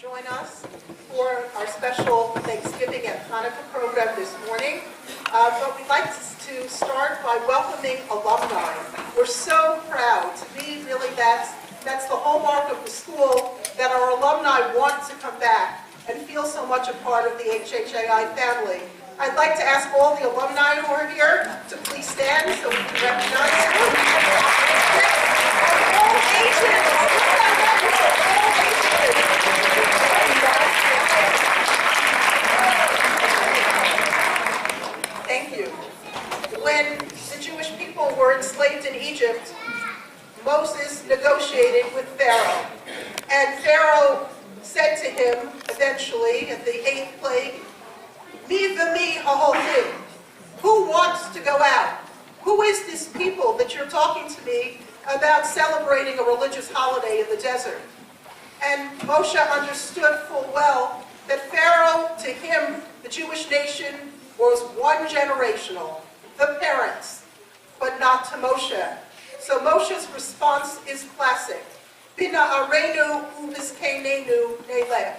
join us for our special Thanksgiving and Hanukkah program this morning. But we'd like to start by welcoming alumni. We're so proud. To me, really, that's the hallmark of the school, that our alumni want to come back and feel so much a part of the HHAI family. I'd like to ask all the alumni who are here to please stand so we can recognize them. All ages. Thank you. When the Jewish people were enslaved in Egypt, Moses negotiated with Pharaoh. And Pharaoh said to him, eventually, at the 8th plague, Mi v'mi ha'holchim. Who wants to go out? Who is this people that you're talking to me about celebrating a religious holiday in the desert? And Moshe understood full well that Pharaoh, to him, the Jewish nation, was one generational, the parents, but not to Moshe. So Moshe's response is classic. Bina arenu u'vizkeinenu nelech.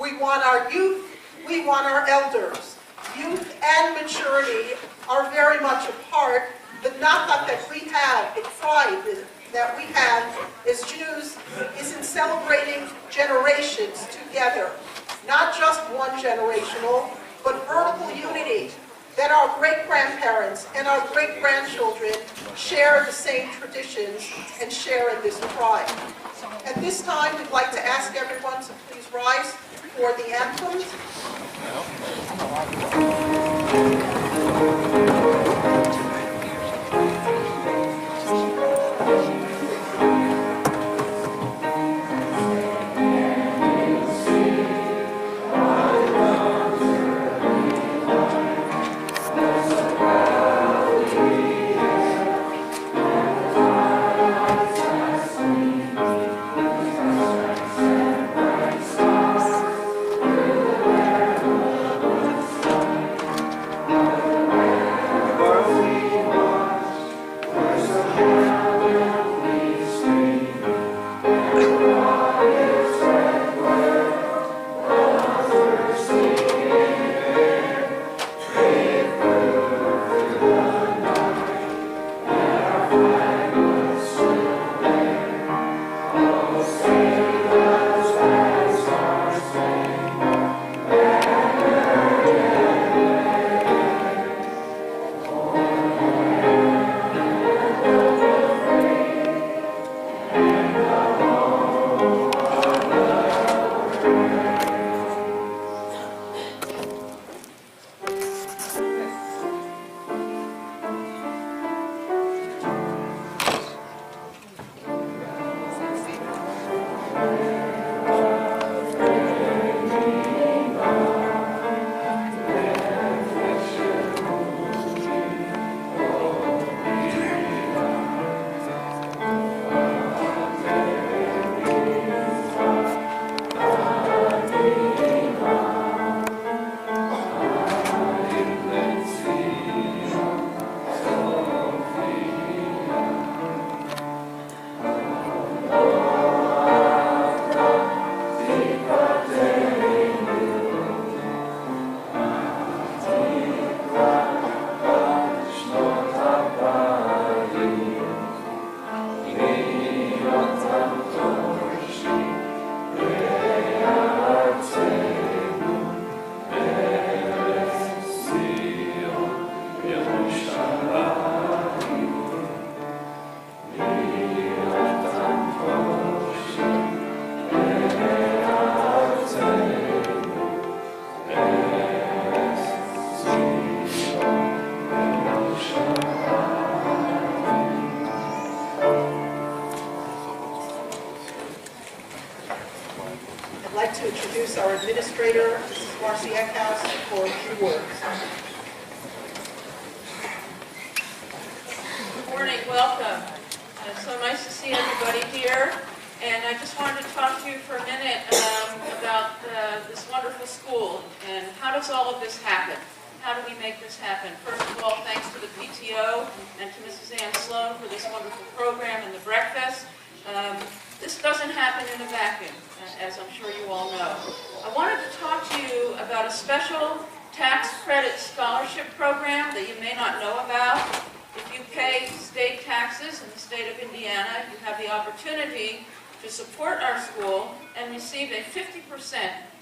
We want our youth, we want our elders. Youth and maturity are very much a part. The nachat that we have, the pride that we have as Jews, is in celebrating generations together. Not just one generational, but vertical unity, that our great-grandparents and our great-grandchildren share the same traditions and share in this pride. At this time, we'd like to ask everyone to please rise for the anthem. Our administrator, Mrs. Marcy Eckhouse, for a few words. Good morning, welcome. It's so nice to see everybody here. And I just wanted to talk to you for a minute about this wonderful school and how does all of this happen? How do we make this happen? First of all, thanks to the PTO and to Mrs. Ann Sloan for this wonderful program and the breakfast. This doesn't happen in a vacuum, as I'm sure you all know. I wanted to talk to you about a special tax credit scholarship program that you may not know about. If you pay state taxes in the state of Indiana, you have the opportunity to support our school and receive a 50%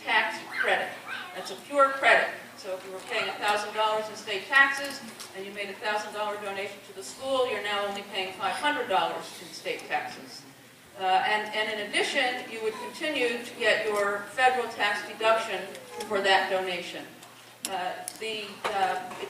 tax credit. That's a pure credit. So if you were paying $1,000 in state taxes and you made a $1,000 donation to the school, you're now only paying $500 in state taxes. And in addition, you would continue to get your federal tax deduction for that donation. The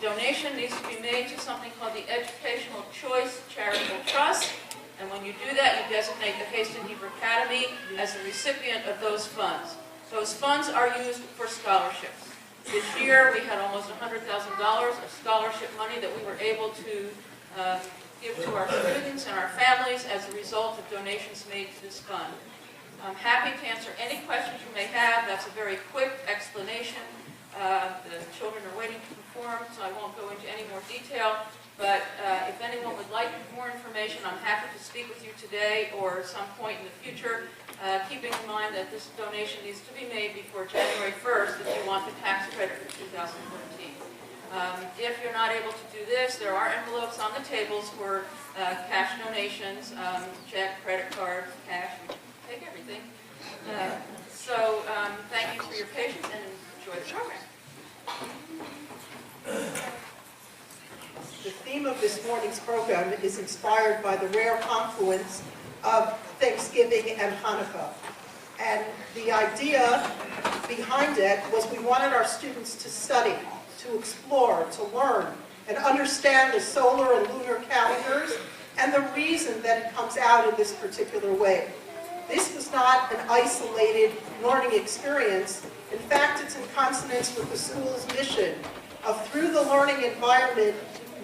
donation needs to be made to something called the Educational Choice Charitable Trust, and when you do that, you designate the Hastings-Heber Academy as the recipient of those funds. Those funds are used for scholarships. This year, we had almost $100,000 of scholarship money that we were able to give to our students and our families as a result of donations made to this fund. I'm happy to answer any questions you may have. That's a very quick explanation. The children are waiting to perform, so I won't go into any more detail. But if anyone would like more information, I'm happy to speak with you today or some point in the future, keeping in mind that this donation needs to be made before January 1st if you want the tax credit for 2014. If you're not able to do this, there are envelopes on the tables for cash donations, check, credit card, cash, we take everything. Thank you for your patience and enjoy the program. The theme of this morning's program is inspired by the rare confluence of Thanksgiving and Hanukkah. And the idea behind it was we wanted our students to study, to explore, to learn, and understand the solar and lunar calendars and the reason that it comes out in this particular way. This was not an isolated learning experience. In fact, it's in consonance with the school's mission of, through the learning environment,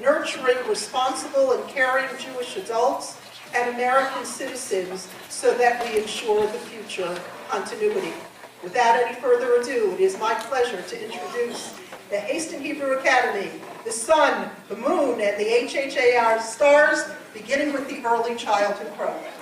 nurturing responsible and caring Jewish adults and American citizens so that we ensure the future continuity. Without any further ado, it is my pleasure to introduce the Hastings-Heber Academy, the sun, the moon, and the HHAR stars, beginning with the early childhood program.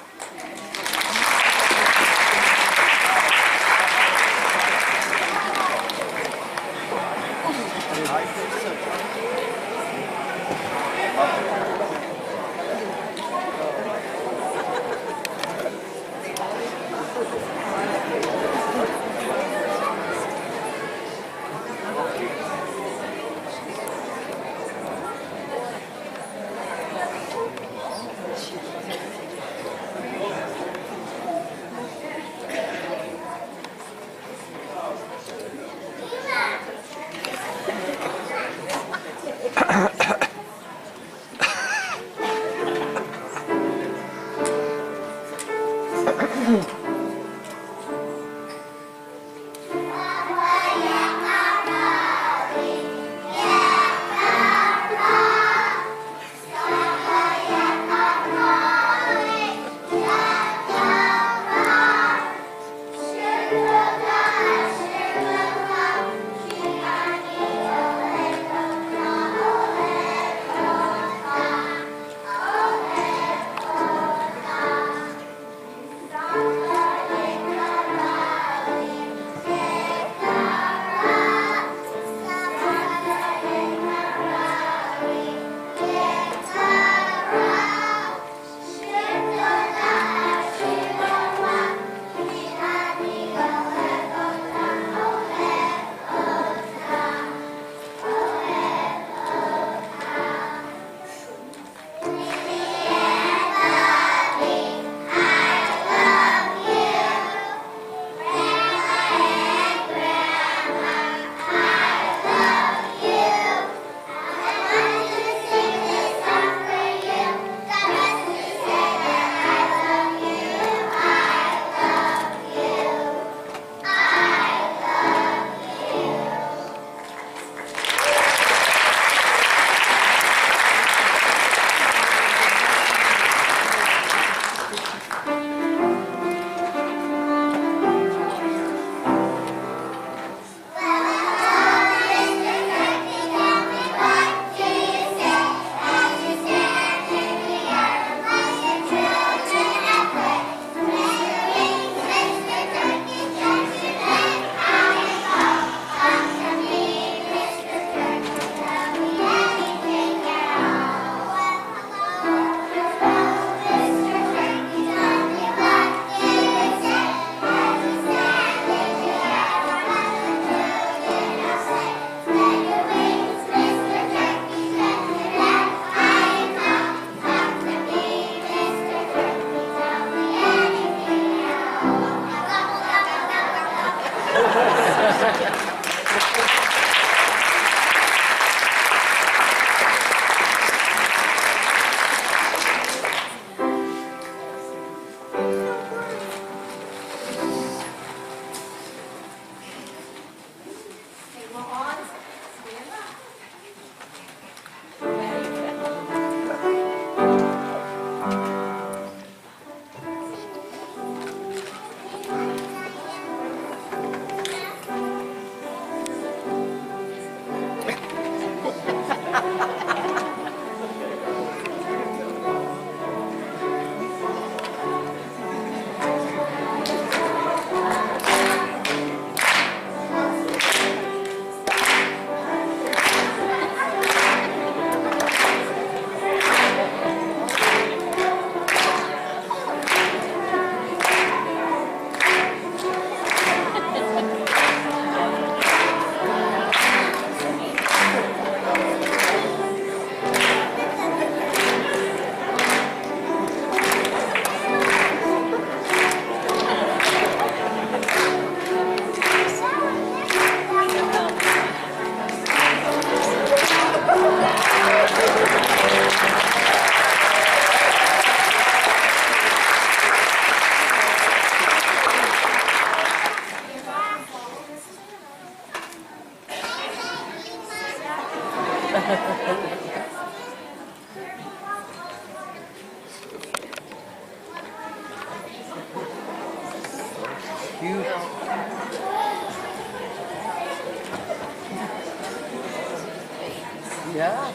Yeah.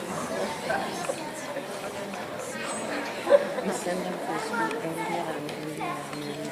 We send them to school India and India and India.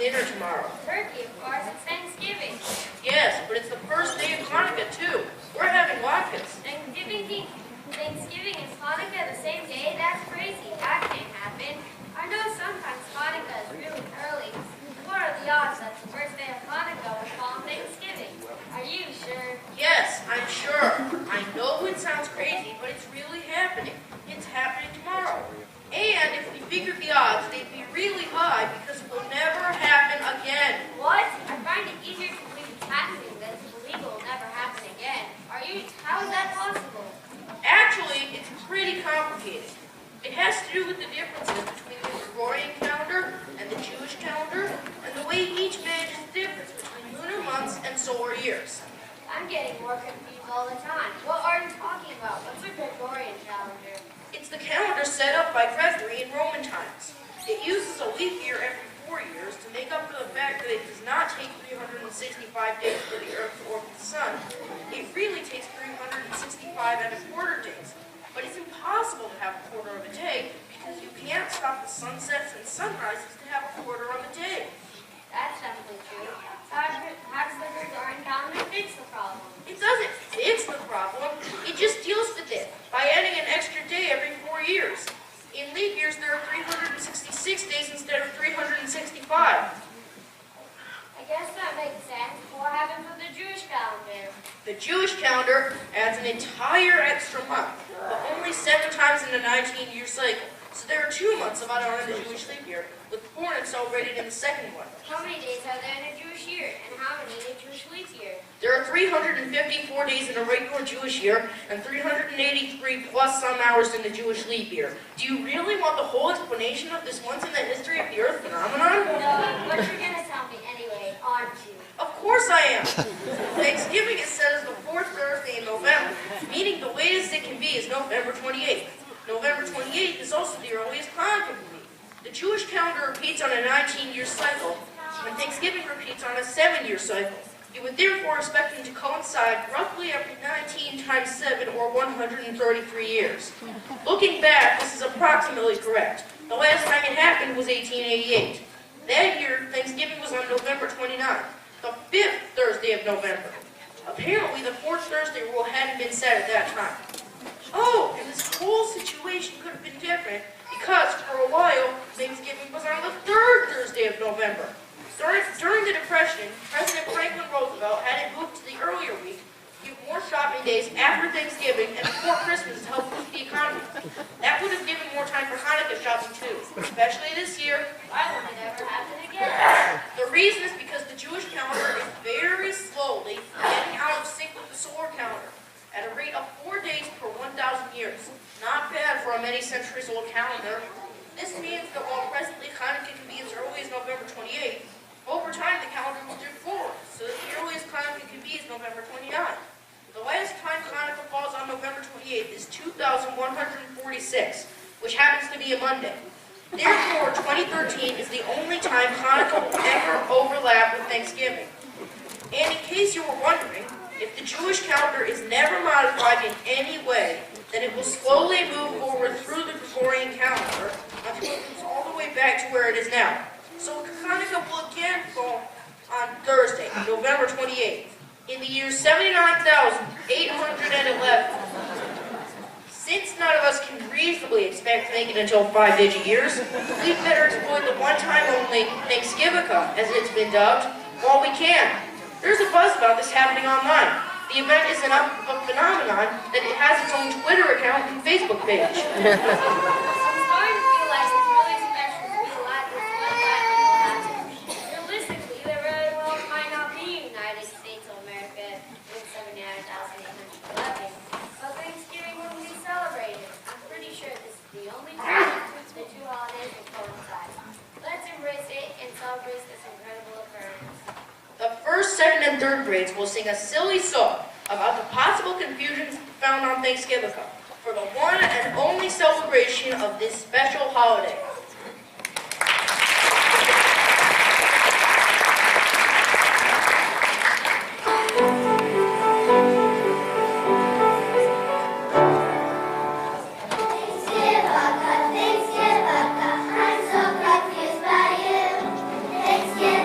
dinner tomorrow? Turkey, of course. It's Thanksgiving. Yes, but it's the first day of Hanukkah, too. We're having latkes. Thanksgiving and Hanukkah the same day? That's crazy. That can't happen. I know sometimes Hanukkah is really early. What are the odds that the first day of Hanukkah will fall on Thanksgiving? Are you sure? Yes, I'm sure. I know it sounds crazy, but it's really happening. It's happening tomorrow. And if we figured the odds, they'd be really high because it will never happen again. What? I find it easier to believe it's happening than to believe it will never happen again. How is that possible? Actually, it's pretty complicated. It has to do with the differences between the Gregorian calendar and the Jewish calendar, and the way each manages the difference between lunar months and solar years. I'm getting more confused all the time. What are you talking about? What's a Gregorian calendar? It's the calendar set up by Gregory in Roman times. It uses a leap year every 4 years to make up for the fact that it does not take 365 days for the Earth to orbit the Sun. It really takes 365 ¼ days. But it's impossible to have a quarter of a day because you can't stop the sunsets and sunrises to have a quarter of a day. That's definitely true. How does the Gregorian calendar fix the problem? It doesn't fix the problem, it just deals with it by adding an extra day every 4 years. In leap years, there are 366 days instead of 365. I guess that makes sense. What happens with the Jewish calendar? The Jewish calendar adds an entire extra month, but only 7 times in a 19-year cycle. So there are 2 months of honor in the Jewish leap year, with 4 celebrated in the second one. How many days are there in a Jewish year, and how many in a Jewish leap year? There are 354 days in a regular Jewish year, and 383 plus some hours in the Jewish leap year. Do you really want the whole explanation of this once in the history of the Earth phenomenon? No, but you're going to tell me anyway, aren't you? Of course I am. Thanksgiving is set as the 4th Thursday in November, meaning the latest it can be is November 28th. November 28th is also the earliest Hanukkah can be. The Jewish calendar repeats on a 19-year cycle, and Thanksgiving repeats on a 7-year cycle. You would therefore expect them to coincide roughly every 19 times 7, or 133 years. Looking back, this is approximately correct. The last time it happened was 1888. That year, Thanksgiving was on November 29th, the 5th Thursday of November. Apparently, the 4th Thursday rule hadn't been set at that time. Oh, and this whole situation could have been different because, for a while, Thanksgiving was on the 3rd Thursday of November. During the Depression, President Franklin Roosevelt had it moved to the earlier week, give more shopping days after Thanksgiving and before Christmas to help boost the economy. That would have given more time for Hanukkah shopping too, especially this year. Why won't it ever happen again? The reason is because the Jewish calendar is very slowly getting out of sync with the solar calendar at a rate of 4 days per 1,000 years. Not bad for a many centuries old calendar. This means that while presently Hanukkah can be as early as November 28th, over time the calendar will drift forward, so that the earliest Hanukkah can be is November 29th. The last time Hanukkah falls on November 28th is 2146, which happens to be a Monday. Therefore, 2013 is the only time Hanukkah will ever overlap with Thanksgiving. And in case you were wondering, if the Jewish calendar is never modified in any way, then it will slowly move forward through the Gregorian calendar until it moves all the way back to where it is now. So Hanukkah will again fall on Thursday, November 28th, in the year 79,811. Since none of us can reasonably expect to make it until 5-digit years, we'd better exploit the one-time only Thanksgiving, as it's been dubbed, while we can. There's a buzz about this happening online. The event is enough of a phenomenon that it has its own Twitter account and Facebook page. I'm starting to feel like it's really special to be alive this one time when it will happen. Realistically, there very well might not be a United States of America in 79,811, but Thanksgiving will be celebrated. I'm pretty sure this is the only time the two holidays will coincide. Let's embrace it and celebrate this incredible occurrence. The first, second, and third grades will sing a silly song about the possible confusions found on Thanksgiving for the one and only celebration of this special holiday. Thanksgiving, I'm so confused by you. Thanksgiving.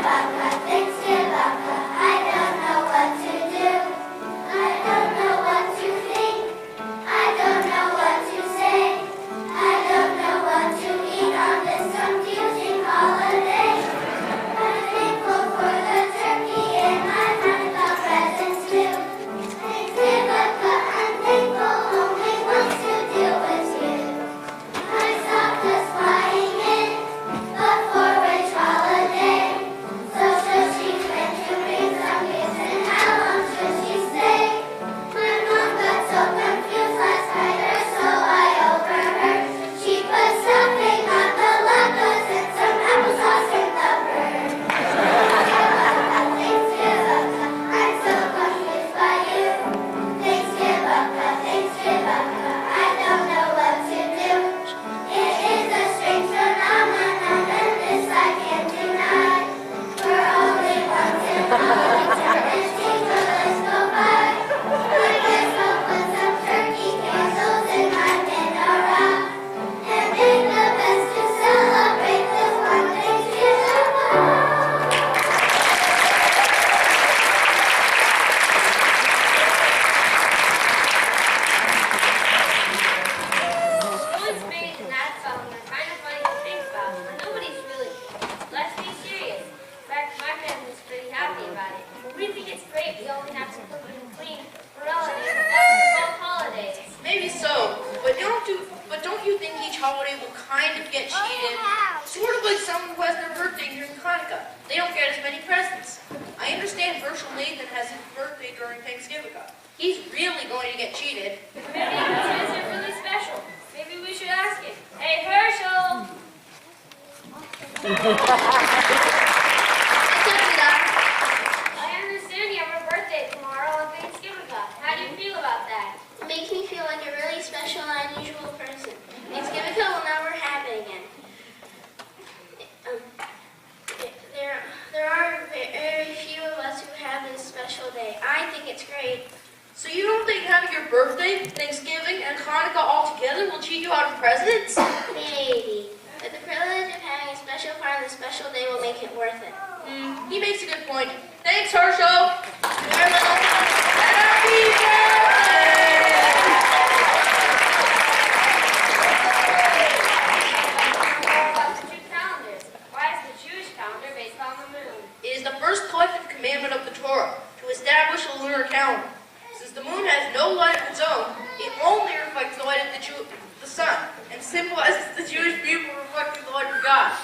each holiday will kind of get cheated, sort of like someone who has their birthday during Hanukkah. They don't get as many presents. I understand Herschel Nathan has his birthday during Thanksgiving. He's really going to get cheated. Maybe his is really special. Maybe we should ask him. Hey, Herschel! I understand you have a birthday tomorrow on Thanksgiving. How do you feel about that? It makes me feel like a really special and unusual person. Thanksgiving will never happen again. There are very few of us who have this special day. I think it's great. So you don't think having your birthday, Thanksgiving, and Hanukkah all together will cheat you out of presents? Maybe. But the privilege of having a special part of the special day will make it worth it. He makes a good point. Thanks, Herschel. Happy birthday! About the two calendars. Why is the Jewish calendar based on the moon? It is the first collective commandment of the Torah to establish a lunar calendar. Since the moon has no light of its own, it only reflects the light of the sun and symbolizes the Jewish people reflecting the light of God.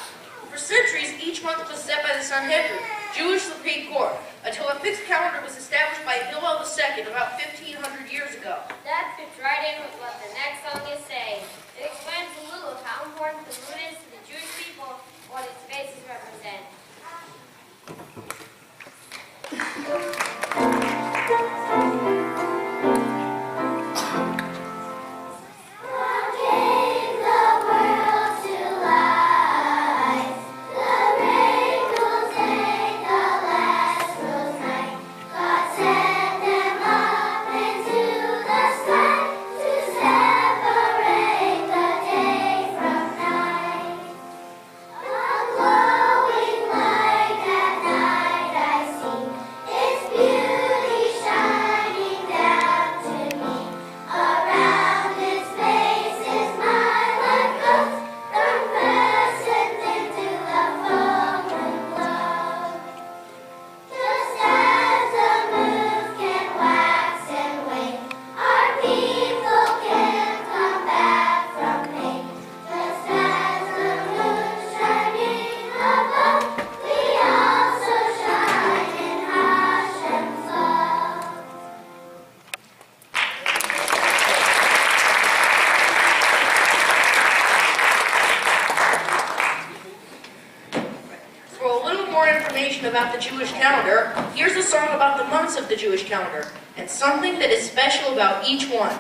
For centuries, each month was set by the Sanhedrin, Jewish Supreme Court, until a fixed calendar was established by Hillel II about 1,500 years ago. That fits right in with what the next song is saying. It explains a little of how important the moon is to the Jewish people and what its phases represent. About the Jewish calendar, here's a song about the months of the Jewish calendar, and something that is special about each one.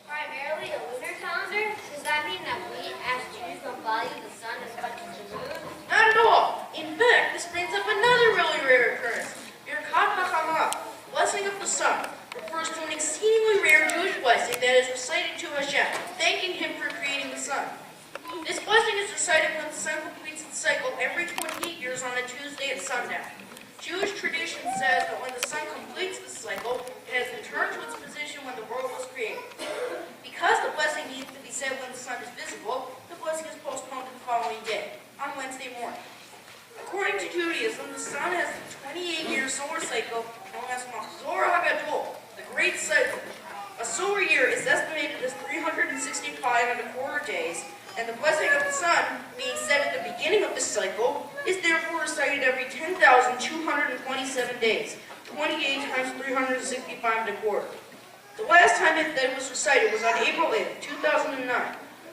Primarily a lunar calendar? Does that mean that we as Jews don't value the sun as much as the moon? Not at all. In fact, this brings up another really rare occurrence. Birkat HaChamah, blessing of the sun, refers to an exceedingly rare Jewish blessing that is recited to Hashem, thanking him for creating the sun. This blessing is recited when the sun completes its cycle every 28 years on a Tuesday at sundown. Jewish tradition says that when the sun completes the cycle, it has returned to its position when the world was created. Because the blessing needs to be said when the sun is visible, the blessing is postponed to the following day, on Wednesday morning. According to Judaism, the sun has a 28-year solar cycle known as Machzor HaGadol, the Great Cycle. A solar year is estimated as 365 and a quarter days, and the blessing of the sun, being said at the beginning of the cycle, is therefore recited every 10,227 days, 28 times 365 and a quarter. The last time that it was recited was on April 8th, 2009,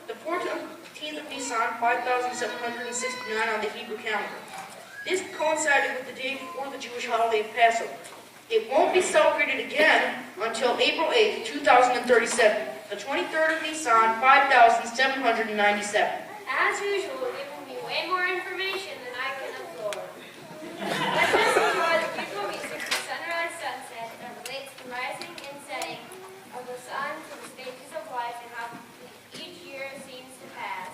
the 14th of Nisan, 5769 on the Hebrew calendar. This coincided with the day before the Jewish holiday of Passover. It won't be celebrated again until April 8th, 2037, the 23rd of Nisan, 5797. As usual, you're giving me way more information than I can absorb. Let's just enjoy the beautiful music of sunrise sunset that relates the rising and setting of the sun to the stages of life and how each year seems to pass.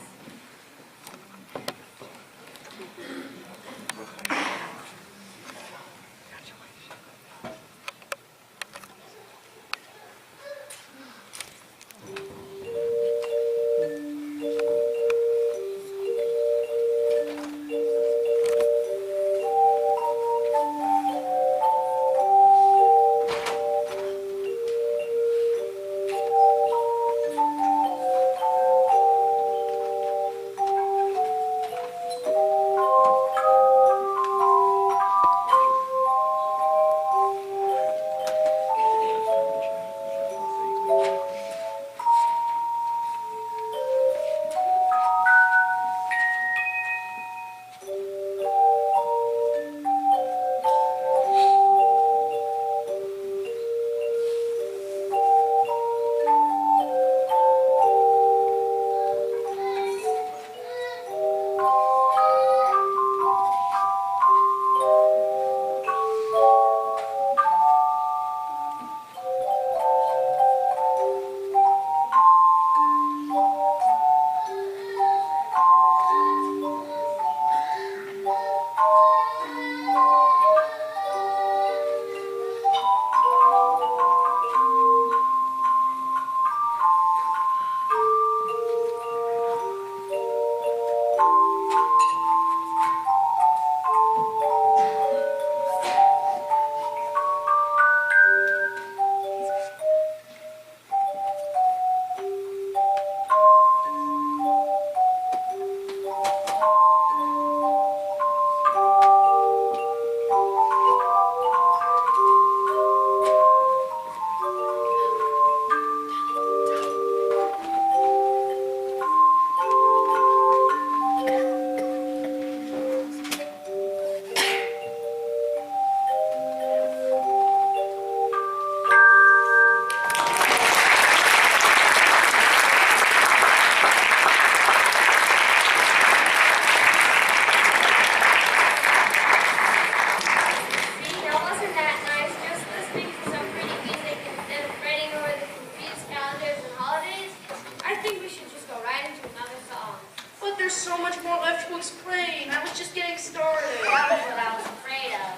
there's so much more left to explain. I was just getting started. That was what I was afraid of.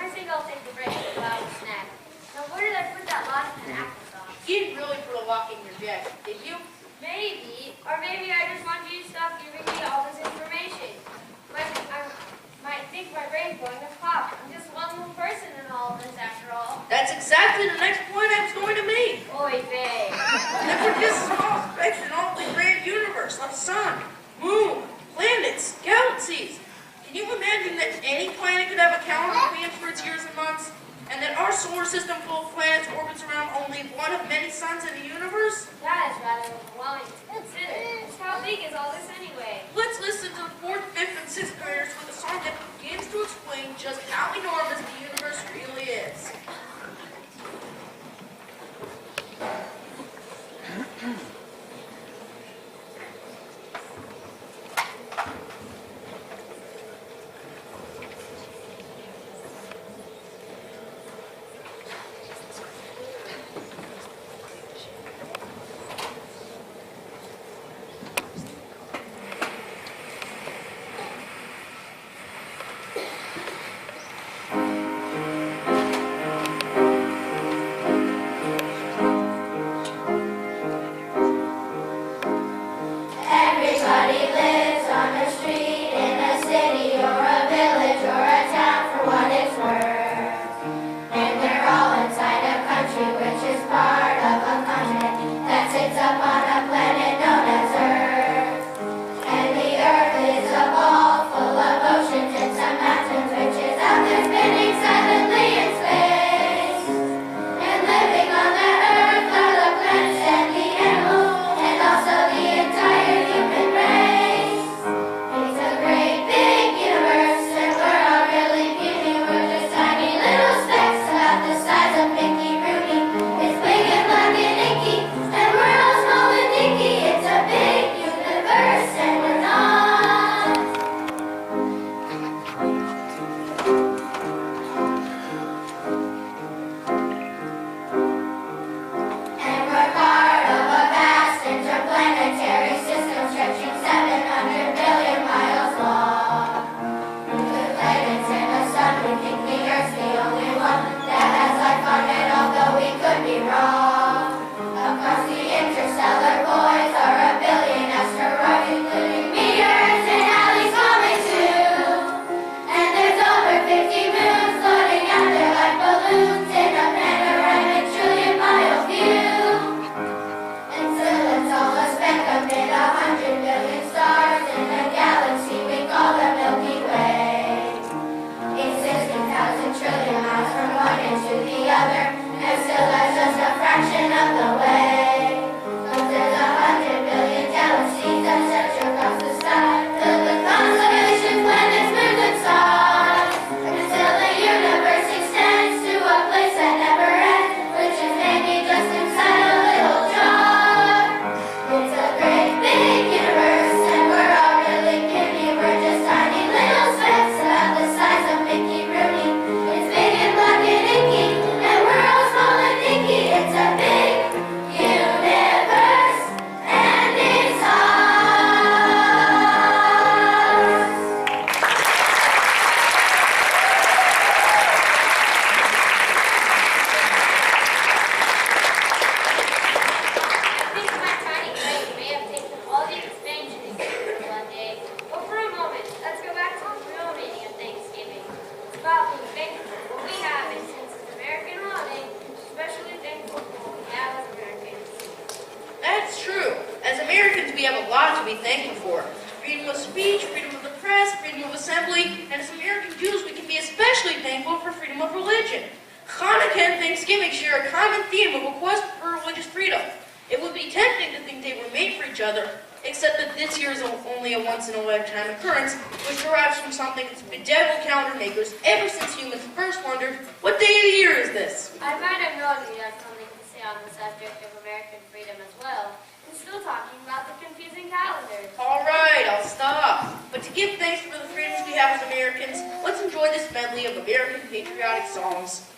I think I'll take a break and go out and snack. Now, where did I put that lock and applesauce? You didn't really put a lock in your jacket, did you? Maybe, or maybe I just want you to stop giving me all this information. I might think my brain's going to pop. I'm just one little person in all of this, after all. That's exactly the next point I was going to make. Oy vey. That we're just small specks in all the grand universe, like sun, moon, planets, galaxies. Can you imagine that any planet could have a calendar planned for its years and months? And that our solar system full of planets orbits around only one of many suns in the universe? That is rather overwhelming to consider. Just how big is all this anyway? Let's listen to the 4th, 5th, and 6th graders with a song that begins to explain just how enormous the universe really is. we have a lot to be thankful for. Freedom of speech, freedom of the press, freedom of assembly, and as American Jews, we can be especially thankful for freedom of religion. Hanukkah and Thanksgiving share a common theme of a quest for religious freedom. It would be tempting to think they were made for each other, except that this year is only a once-in-a-lifetime occurrence, which derives from something that's bedeviled calendar makers ever since humans first wondered, what day of the year is this? I might have known you had something to say on the subject of American freedom as well, and still talking about the confusing calendars. All right, I'll stop. But to give thanks for the freedoms we have as Americans, let's enjoy this medley of American patriotic songs.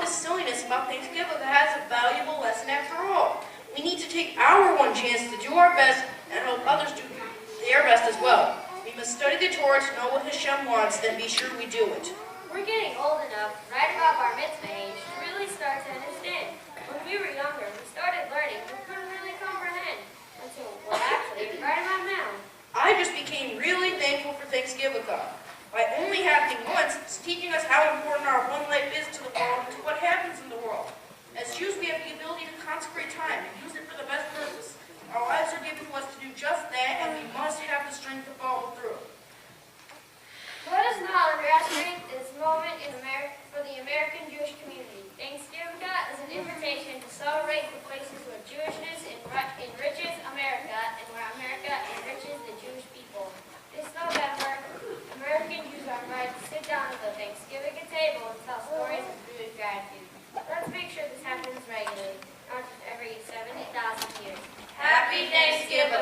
this silliness about Thanksgiving has a valuable lesson after all. We need to take our one chance to do our best and hope others do their best as well. We must study the Torah to know what Hashem wants, then be sure we do it. We're getting old enough, right about bar mitzvah age, to really start to understand. When we were younger, we started learning, but couldn't really comprehend until, well, actually, right about now. I just became really thankful for Thanksgiving. By only happening once, it's teaching us how important our one life is to the world and to what happens in the world. As Jews, we have the ability to consecrate time and use it for the best purpose. Our lives are given to us to do just that, and we must have the strength to follow through. Let us not underestimate this moment for the American Jewish community. Thanksgiving is an invitation to celebrate the places where Jewishness enriches America and where America enriches the Jewish people. This November, American Jews are invited to sit down at the Thanksgiving table and tell stories of Jewish gratitude. Let's make sure this happens regularly, not just every 70,000 years. Happy Thanksgiving!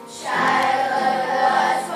Shiloh was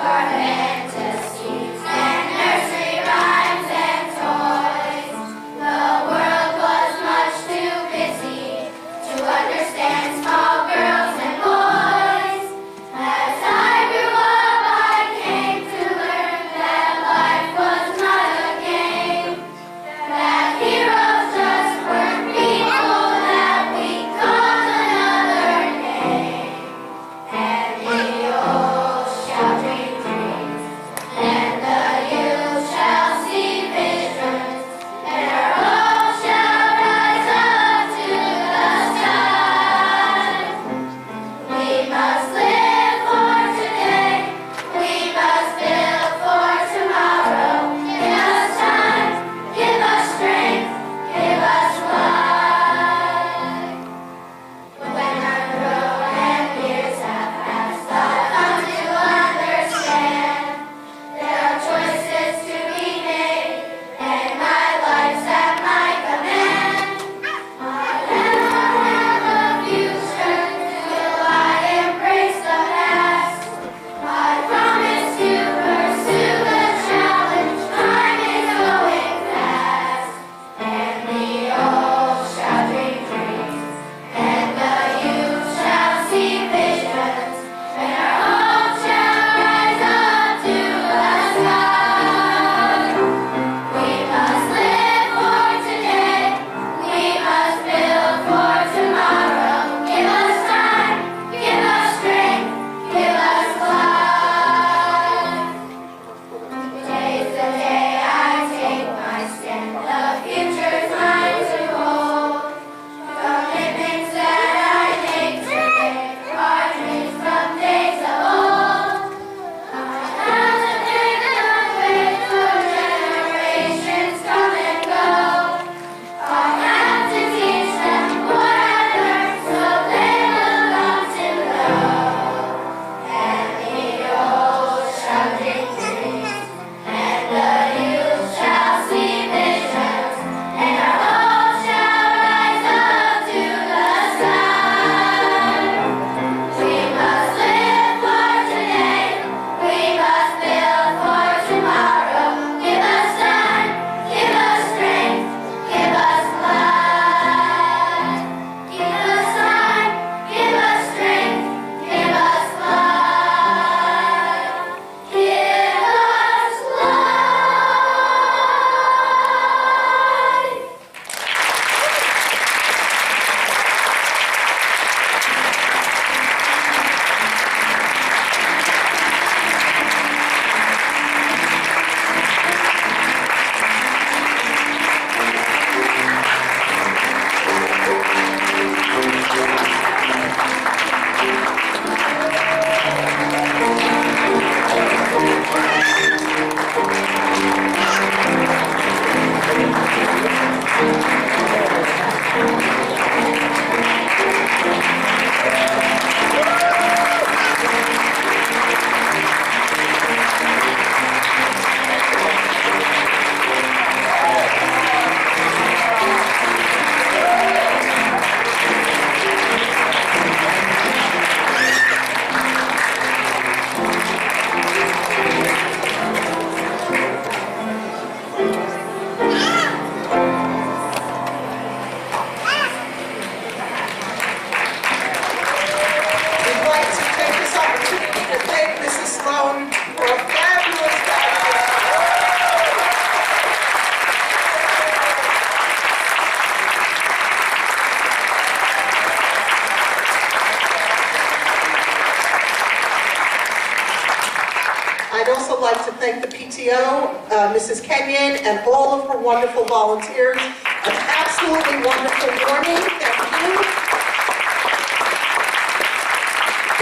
thank the PTO, Mrs. Kenyon, and all of her wonderful volunteers. An absolutely wonderful morning. Thank you.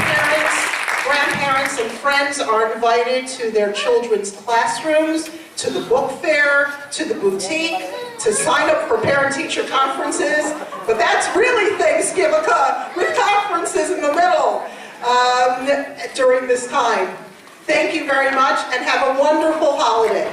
Parents, grandparents, and friends are invited to their children's classrooms, to the book fair, to the boutique, to sign up for parent-teacher conferences. But that's really Thanksgiving with conferences in the middle during this time. Thank you very much and have a wonderful holiday.